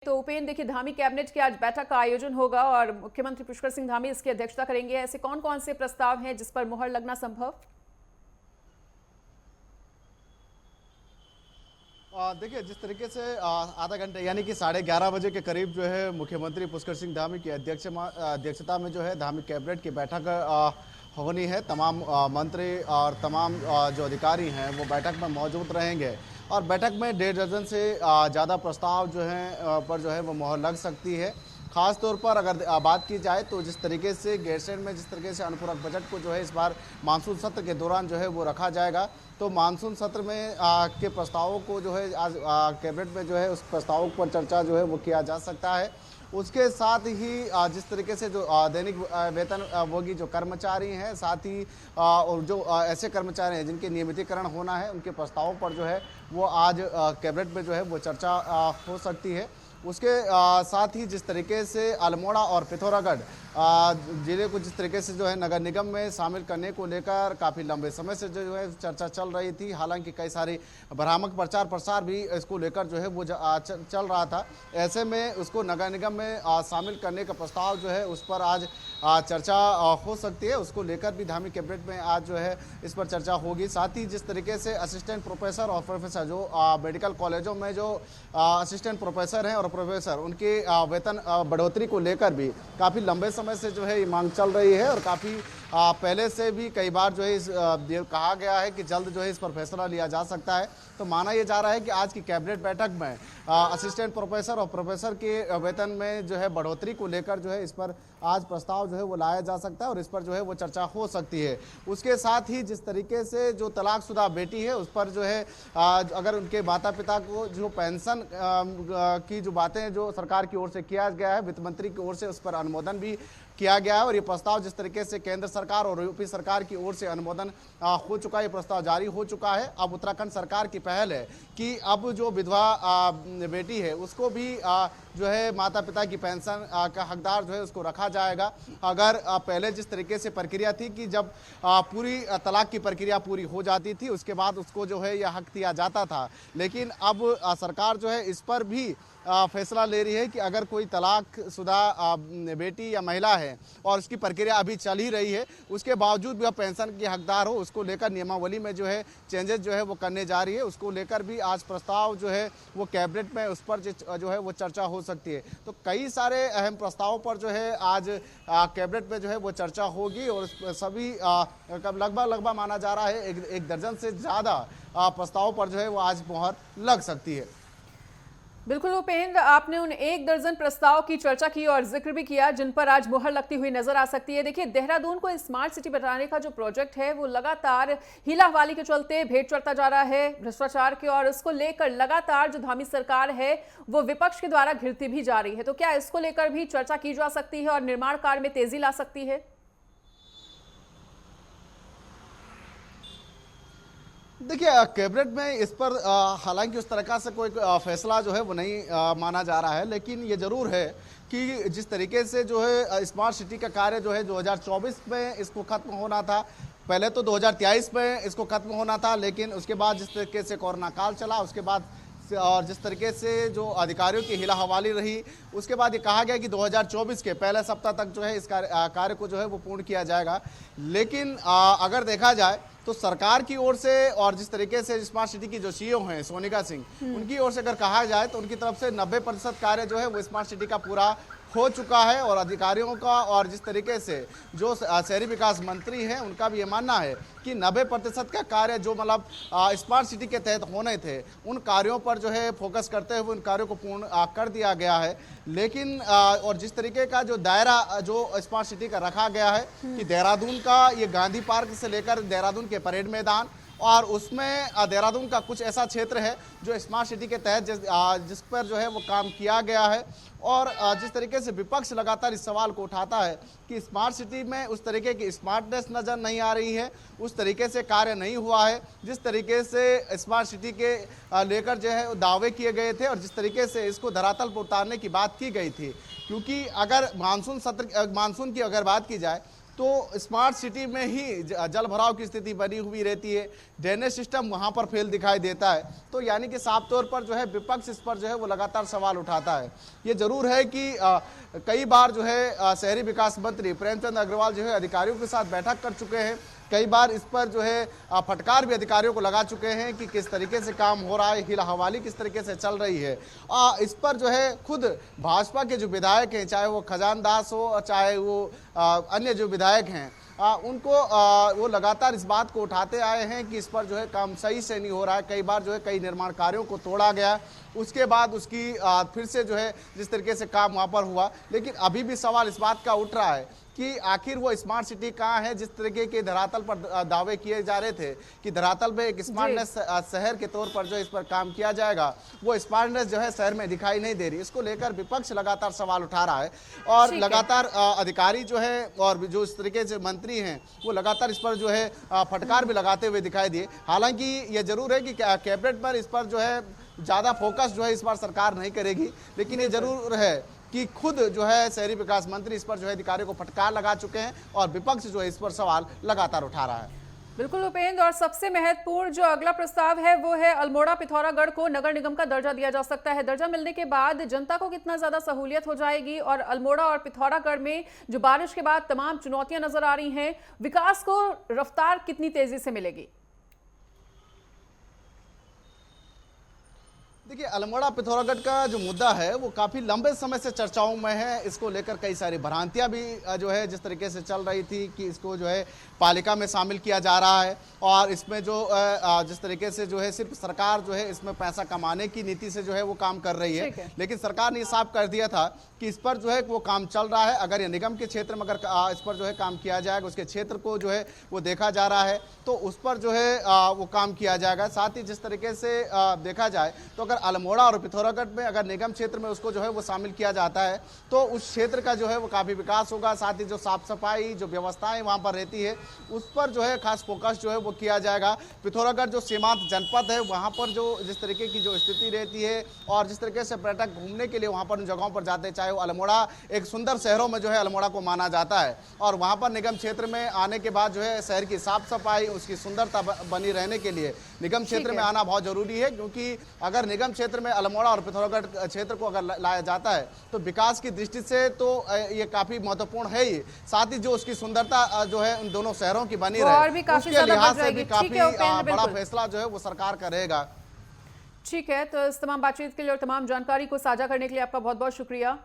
तो उपेंद्र, देखिए धामी कैबिनेट की आज बैठक का आयोजन होगा और मुख्यमंत्री पुष्कर सिंह धामी इसकी अध्यक्षता करेंगे। ऐसे कौन कौन से प्रस्ताव हैं जिस पर मुहर लगना संभव? देखिए, जिस तरीके से आधा घंटे यानी कि 11:30 बजे के करीब जो है मुख्यमंत्री पुष्कर सिंह धामी की अध्यक्षता में जो है धामी कैबिनेट की बैठक होनी है। तमाम मंत्री और तमाम जो अधिकारी हैं वो बैठक में मौजूद रहेंगे और बैठक में 1.5 दर्जन से ज़्यादा प्रस्ताव जो हैं पर जो है वो मुहर लग सकती है। खास तौर पर अगर बात की जाए तो जिस तरीके से गैरसैंण में जिस तरीके से अनुपूरक बजट को जो है इस बार मानसून सत्र के दौरान जो है वो रखा जाएगा, तो मानसून सत्र में के प्रस्तावों को जो है आज कैबिनेट में जो है उस प्रस्तावों पर चर्चा जो है वो किया जा सकता है। उसके साथ ही जिस तरीके से जो दैनिक वेतन भोगी जो कर्मचारी हैं, साथ ही और जो ऐसे कर्मचारी हैं जिनके नियमितीकरण होना है, उनके प्रस्तावों पर जो है वो आज कैबिनेट में जो है वो चर्चा हो सकती है। उसके साथ ही जिस तरीके से अल्मोड़ा और पिथौरागढ़ जिले को जिस तरीके से जो है नगर निगम में शामिल करने को लेकर काफ़ी लंबे समय से जो है चर्चा चल रही थी। हालांकि कई सारे भ्रामक प्रचार प्रसार भी इसको लेकर जो है वो चल रहा था। ऐसे में उसको नगर निगम में शामिल करने का प्रस्ताव जो है उस पर आज चर्चा हो सकती है। उसको लेकर भी धामी कैबिनेट में आज जो है इस पर चर्चा होगी। साथ ही जिस तरीके से असिस्टेंट प्रोफेसर और प्रोफेसर जो मेडिकल कॉलेजों में जो असिस्टेंट प्रोफेसर हैं और प्रोफेसर उनके वेतन बढ़ोतरी को लेकर भी काफ़ी लंबे समय से जो है ये मांग चल रही है और काफ़ी पहले से भी कई बार जो है कहा गया है कि जल्द जो है इस पर फैसला लिया जा सकता है। तो माना यह जा रहा है कि आज की कैबिनेट बैठक में असिस्टेंट प्रोफेसर और प्रोफेसर के वेतन में जो है बढ़ोतरी को लेकर जो है इस पर आज प्रस्ताव जो है वो लाया जा सकता है और इस पर जो है वो चर्चा हो सकती है। उसके साथ ही जिस तरीके से जो तलाकशुदा बेटी है उस पर जो है अगर उनके माता पिता को जो पेंशन की जो बातें जो सरकार की ओर से किया गया है, वित्त मंत्री की ओर से उस पर अनुमोदन भी किया गया है और ये प्रस्ताव जिस तरीके से केंद्र सरकार और यूपी सरकार की ओर से अनुमोदन हो चुका है, ये प्रस्ताव जारी हो चुका है। अब उत्तराखंड सरकार की पहल है कि अब जो विधवा बेटी है उसको भी जो है माता पिता की पेंशन का हकदार जो है उसको रखा जाएगा। अगर पहले जिस तरीके से प्रक्रिया थी कि जब पूरी तलाक की प्रक्रिया पूरी हो जाती थी उसके बाद उसको जो है यह हक दिया जाता था, लेकिन अब सरकार जो है इस पर भी फैसला ले रही है कि अगर कोई तलाकशुदा बेटी या महिला है और उसकी प्रक्रिया अभी चल ही रही है, उसके बावजूद भी वह पेंशन की हकदार हो, उसको लेकर नियमावली में जो है चेंजेस जो है वो करने जा रही है। उसको लेकर भी आज प्रस्ताव जो है वो कैबिनेट में उस पर जो है वो चर्चा हो सकती है। तो कई सारे अहम प्रस्तावों पर जो है आज कैबिनेट में जो है वो चर्चा होगी और सभी लगभग माना जा रहा है 1 दर्जन से ज़्यादा प्रस्तावों पर जो है वो आज मुहर लग सकती है। बिल्कुल उपेंद्र, आपने उन 1 दर्जन प्रस्ताव की चर्चा की और जिक्र भी किया जिन पर आज मुहर लगती हुई नजर आ सकती है। देखिए, देहरादून को स्मार्ट सिटी बनाने का जो प्रोजेक्ट है वो लगातार हीला हवाली के चलते भेंट चढ़ता जा रहा है भ्रष्टाचार के, और इसको लेकर लगातार जो धामी सरकार है वो विपक्ष के द्वारा घिरती भी जा रही है। तो क्या इसको लेकर भी चर्चा की जा सकती है और निर्माण कार्य में तेजी ला सकती है? देखिए, कैबिनेट में इस पर हालांकि उस तरह से कोई फैसला जो है वो नहीं माना जा रहा है, लेकिन ये जरूर है कि जिस तरीके से जो है स्मार्ट सिटी का कार्य जो है 2024 में इसको खत्म होना था, पहले तो 2023 में इसको खत्म होना था, लेकिन उसके बाद जिस तरीके से कोरोना काल चला उसके बाद और जिस तरीके से जो अधिकारियों की हिला हवाली रही, उसके बाद ये कहा गया कि 2024 के पहले सप्ताह तक जो है इस कार्य को जो है वो पूर्ण किया जाएगा। लेकिन अगर देखा जाए तो सरकार की ओर से और जिस तरीके से स्मार्ट सिटी की जो सीईओ हैं सोनिका सिंह, उनकी ओर से अगर कहा जाए तो उनकी तरफ से 90% कार्य जो है वो स्मार्ट सिटी का पूरा हो चुका है और अधिकारियों का और जिस तरीके से जो शहरी विकास मंत्री हैं उनका भी ये मानना है कि 90% का कार्य जो मतलब स्मार्ट सिटी के तहत होने थे उन कार्यों पर जो है फोकस करते हुए उन कार्यों को पूर्ण कर दिया गया है। लेकिन और जिस तरीके का जो दायरा जो स्मार्ट सिटी का रखा गया है कि देहरादून का ये गांधी पार्क से लेकर देहरादून के परेड मैदान और उसमें देहरादून का कुछ ऐसा क्षेत्र है जो स्मार्ट सिटी के तहत जिस पर जो है वो काम किया गया है। और जिस तरीके से विपक्ष लगातार इस सवाल को उठाता है कि स्मार्ट सिटी में उस तरीके की स्मार्टनेस नज़र नहीं आ रही है, उस तरीके से कार्य नहीं हुआ है जिस तरीके से स्मार्ट सिटी के लेकर जो है दावे किए गए थे और जिस तरीके से इसको धरातल पर उतारने की बात की गई थी। क्योंकि अगर मानसून की अगर बात की जाए तो स्मार्ट सिटी में ही जल भराव की स्थिति बनी हुई रहती है, ड्रेनेज सिस्टम वहाँ पर फेल दिखाई देता है। तो यानी कि साफ तौर पर जो है विपक्ष इस पर जो है वो लगातार सवाल उठाता है। ये जरूर है कि कई बार जो है शहरी विकास मंत्री प्रेमचंद अग्रवाल जो है अधिकारियों के साथ बैठक कर चुके हैं, कई बार इस पर जो है फटकार भी अधिकारियों को लगा चुके हैं कि किस तरीके से काम हो रहा है, हिला हवाली किस तरीके से चल रही है। इस पर जो है खुद भाजपा के जो विधायक हैं, चाहे वो खजान दास हो चाहे वो अन्य जो विधायक हैं, उनको वो लगातार इस बात को उठाते आए हैं कि इस पर जो है काम सही से नहीं हो रहा है। कई बार जो है कई निर्माण कार्यों को तोड़ा गया, उसके बाद उसकी फिर से जो है जिस तरीके से काम वहाँ पर हुआ, लेकिन अभी भी सवाल इस बात का उठ रहा है कि आखिर वो स्मार्ट सिटी कहाँ है। जिस तरीके के धरातल पर दावे किए जा रहे थे कि धरातल पे एक स्मार्टनेस शहर के तौर पर जो इस पर काम किया जाएगा, वो स्मार्टनेस जो है शहर में दिखाई नहीं दे रही। इसको लेकर विपक्ष लगातार सवाल उठा रहा है और लगातार अधिकारी जो है और जो इस तरीके से मंत्री हैं वो लगातार इस पर जो है फटकार भी लगाते हुए दिखाई दिए। हालांकि ये जरूर है कि कैबिनेट पर इस पर जो है ज़्यादा फोकस जो है इस बार सरकार नहीं करेगी, लेकिन ये जरूर है कि खुद जो है शहरी विकास मंत्री इस पर जो है अधिकारियों को फटकार लगा चुके हैं और विपक्ष जो है इस पर सवाल लगातार उठा रहा है। बिल्कुल उपेंद्र, और सबसे महत्वपूर्ण जो अगला प्रस्ताव है वो है अल्मोड़ा पिथौरागढ़ को नगर निगम का दर्जा दिया जा सकता है। दर्जा मिलने के बाद जनता को कितना ज्यादा सहूलियत हो जाएगी और अल्मोड़ा और पिथौरागढ़ में जो बारिश के बाद तमाम चुनौतियां नजर आ रही हैं, विकास को रफ्तार कितनी तेजी से मिलेगी? देखिए, अल्मोड़ा पिथौरागढ़ का जो मुद्दा है वो काफ़ी लंबे समय से चर्चाओं में है। इसको लेकर कई सारी भ्रांतियां भी जो है जिस तरीके से चल रही थी कि इसको जो है पालिका में शामिल किया जा रहा है और इसमें जो जिस तरीके से जो है सिर्फ सरकार जो है इसमें पैसा कमाने की नीति से जो है वो काम कर रही है। लेकिन सरकार ने साफ कर दिया था कि इस पर जो है वो काम चल रहा है। अगर ये निगम के क्षेत्र में अगर इस पर जो है काम किया जाएगा, उसके क्षेत्र को जो है वो देखा जा रहा है तो उस पर जो है वो काम किया जाएगा। साथ ही जिस तरीके से देखा जाए तो अगर अल्मोड़ा और पिथौरागढ़ में अगर निगम क्षेत्र में उसको जो है वो शामिल किया जाता है तो उस क्षेत्र का जो है वो काफ़ी विकास होगा। साथ ही जो साफ सफाई जो व्यवस्थाएं वहाँ पर रहती है उस पर जो है खास फोकस जो है वो किया जाएगा। पिथौरागढ़ जो सीमांत जनपद है वहाँ पर जो जिस तरीके की जो स्थिति रहती है और जिस तरीके से पर्यटक घूमने के लिए वहाँ पर उन जगहों पर जाते हैं, चाहे वो अल्मोड़ा एक सुंदर शहरों में जो है अल्मोड़ा को माना जाता है और वहाँ पर निगम क्षेत्र में आने के बाद जो है शहर की साफ सफाई उसकी सुंदरता बनी रहने के लिए निगम क्षेत्र में आना बहुत जरूरी है। क्योंकि अगर निगम क्षेत्र में अल्मोड़ा और पिथौरागढ़ क्षेत्र को अगर लाया जाता है तो विकास की दृष्टि से तो ये काफी महत्वपूर्ण है ही, साथ ही जो उसकी सुंदरता जो है उन दोनों शहरों की बनी रहे उसके लिहाज से भी काफी बड़ा फैसला जो है वो सरकार करेगा। ठीक है, तो इस तमाम बातचीत के लिए और तमाम जानकारी को साझा करने के लिए आपका बहुत बहुत शुक्रिया।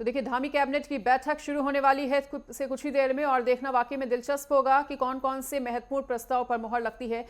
तो देखिए, धामी कैबिनेट की बैठक शुरू होने वाली है से कुछ ही देर में और देखना वाकई में दिलचस्प होगा कि कौन कौन से महत्वपूर्ण प्रस्ताव पर मुहर लगती है।